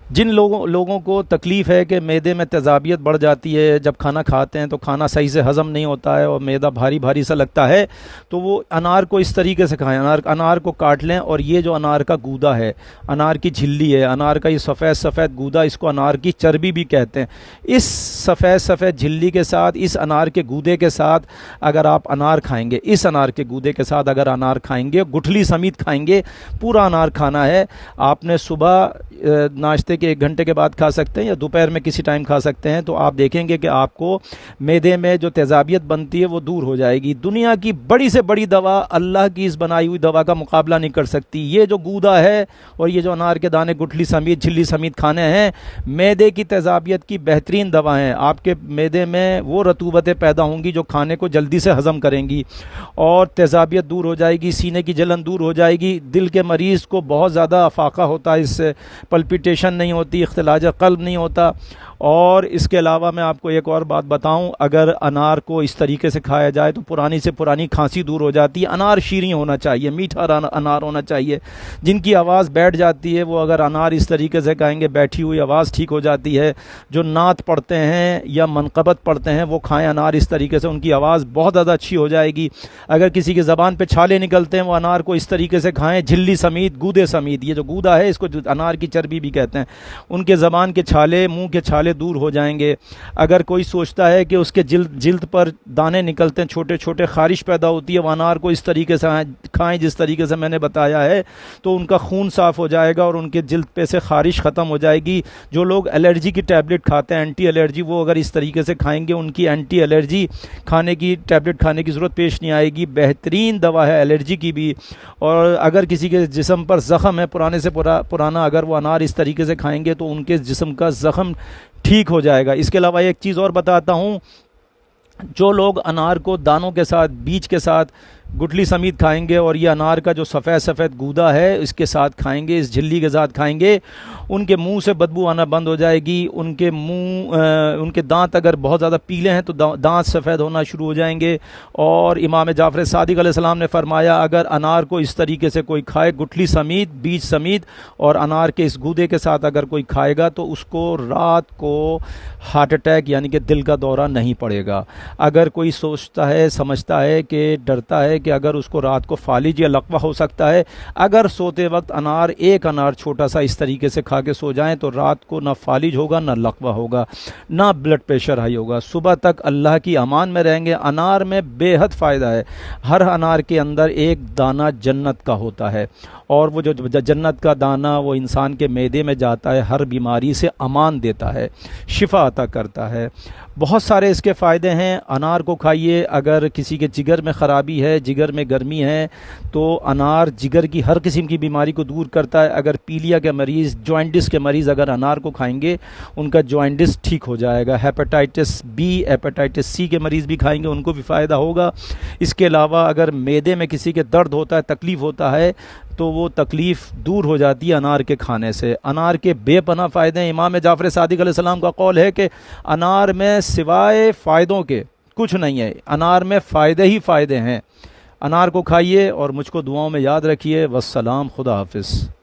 जिन लोगों को तकलीफ़ है कि मैदे में तेज़ाबियत बढ़ जाती है, जब खाना खाते हैं तो खाना सही से हज़म नहीं होता है और मैदा भारी भारी सा लगता है, तो वो अनार को इस तरीके से खाएं। अनार को काट लें और ये जो अनार का गूदा है, अनार की झिल्ली है, अनार का ये सफ़ेद सफ़ेद गूदा, इसको अनार की चर्बी भी कहते हैं। इस सफ़ेद सफ़ेद झिल्ली के साथ, इस अनार के गूदे के साथ अगर आप अनार खाएंगे, इस अनार के गूदे के साथ अगर अनार खाएंगे, गुठली समेत खाएंगे, पूरा अनार खाना है आपने। सुबह नाश्ते के 1 घंटे के बाद खा सकते हैं या दोपहर में किसी टाइम खा सकते हैं, तो आप देखेंगे कि आपको मैदे में जो तेज़ाबियत बनती है वो दूर हो जाएगी। दुनिया की बड़ी से बड़ी दवा अल्लाह की इस बनाई हुई दवा का मुकाबला नहीं कर सकती। ये जो गूदा है और ये जो अनार के दाने गुठली समेत झिल्ली समेत खाने हैं, मैदे की तेज़ाबियत की बेहतरीन दवा हैं। आपके मैदे में वो रतूबतें पैदा होंगी जो खाने को जल्दी से हज़म करेंगी और तेज़ाबियत दूर हो जाएगी, सीने की जलन दूर हो जाएगी। दिल के मरीज़ को बहुत ज़्यादा अफाका होता है, इससे पल्पिटेशन नहीं होती, इख्तिलाज क़ल्ब नहीं होता। और इसके अलावा मैं आपको एक और बात बताऊं, अगर अनार को इस तरीके से खाया जाए तो पुरानी से पुरानी खांसी दूर हो जाती है। अनार शीरी होना चाहिए, मीठा अनार होना चाहिए। जिनकी आवाज़ बैठ जाती है वो अगर अनार इस तरीके से खाएंगे, बैठी हुई आवाज़ ठीक हो जाती है। जो नात पढ़ते हैं या मनक़बत पढ़ते हैं वो खाएँ अनार इस तरीके से, उनकी आवाज़ बहुत ज़्यादा अच्छी हो जाएगी। अगर किसी की ज़बान पर छाले निकलते हैं वो अनार को इस तरीके से खाएँ, झिल्ली समेत, गूदे समेत। ये जो गूदा है इसको अनार की चर्बी भी कहते हैं। उनके ज़बान के छाले, मुँह के छाले दूर हो जाएंगे। अगर कोई सोचता है कि उसके जिल्द पर दाने निकलते हैं, छोटे छोटे ख़ारिश पैदा होती है, वो अनार को इस तरीके से खाएं जिस तरीके से मैंने बताया है, तो उनका खून साफ़ हो जाएगा और उनके जिल्द पे से ख़ारिश ख़त्म हो जाएगी। जो लोग एलर्जी की टैबलेट खाते हैं, एंटी एलर्जी, वो अगर इस तरीके से खाएंगे उनकी एंटी एलर्जी खाने की टैबलेट खाने की ज़रूरत पेश नहीं आएगी। बेहतरीन दवा है एलर्जी की भी। और अगर किसी के जिस्म पर ज़ख़म है पुराने से पुराना, अगर वो अनार इस तरीके से खाएंगे तो उनके जिस्म का ज़ख़म ठीक हो जाएगा। इसके अलावा एक चीज़ और बताता हूँ, जो लोग अनार को दानों के साथ, बीज के साथ, गुठली समेत खाएंगे और ये अनार का जो सफ़ेद सफ़ेद गूदा है इसके साथ खाएंगे, इस झिल्ली के साथ खाएंगे, उनके मुंह से बदबू आना बंद हो जाएगी। उनके दांत अगर बहुत ज़्यादा पीले हैं तो दांत सफ़ेद होना शुरू हो जाएंगे। और इमाम जाफ़र सादिक़ अलैहिस्सलाम ने फरमाया, अगर अनार को इस तरीके से कोई खाए, गुठली समेत, बीज समेत और अनार के इस गूदे के साथ अगर कोई खाएगा तो उसको रात को हार्ट अटैक यानी कि दिल का दौरा नहीं पड़ेगा। अगर कोई सोचता है, समझता है कि डरता है कि अगर उसको रात को फालिज या लकवा हो सकता है, अगर सोते वक्त एक अनार छोटा सा इस तरीके से खा के सो जाएं तो रात को ना फालिज होगा, ना लकवा होगा, ना ब्लड प्रेशर हाई होगा। सुबह तक अल्लाह की अमान में रहेंगे। अनार में बेहद फ़ायदा है। हर अनार के अंदर एक दाना जन्नत का होता है और वो जो जन्नत का दाना वो इंसान के मैदे में जाता है, हर बीमारी से अमान देता है, शिफा अता करता है। बहुत सारे इसके फ़ायदे हैं। अनार को खाइए। अगर किसी के जिगर में ख़राबी है, जिगर में गर्मी है, तो अनार जिगर की हर किस्म की बीमारी को दूर करता है। अगर पीलिया के मरीज़, जॉइंटिस के मरीज़ अगर अनार को खाएंगे उनका जॉइंटिस ठीक हो जाएगा। हेपेटाइटिस बी, हेपेटाइटिस सी के मरीज़ भी खाएंगे, उनको भी फ़ायदा होगा। इसके अलावा अगर मैदे में किसी के दर्द होता है, तकलीफ़ होता है, तो वो तकलीफ़ दूर हो जाती है अनार के खाने से। अनार के बेपनाह फ़ायदे हैं। इमाम जाफ़र सादिक़ अलैहिस्सलाम का कौल है कि अनार में सिवाय फ़ायदों के कुछ नहीं है, अनार में फ़ायदे ही फ़ायदे हैं। अनार को खाइए और मुझको दुआओं में याद रखिए। वस्सलाम, खुदा हाफ़िज़।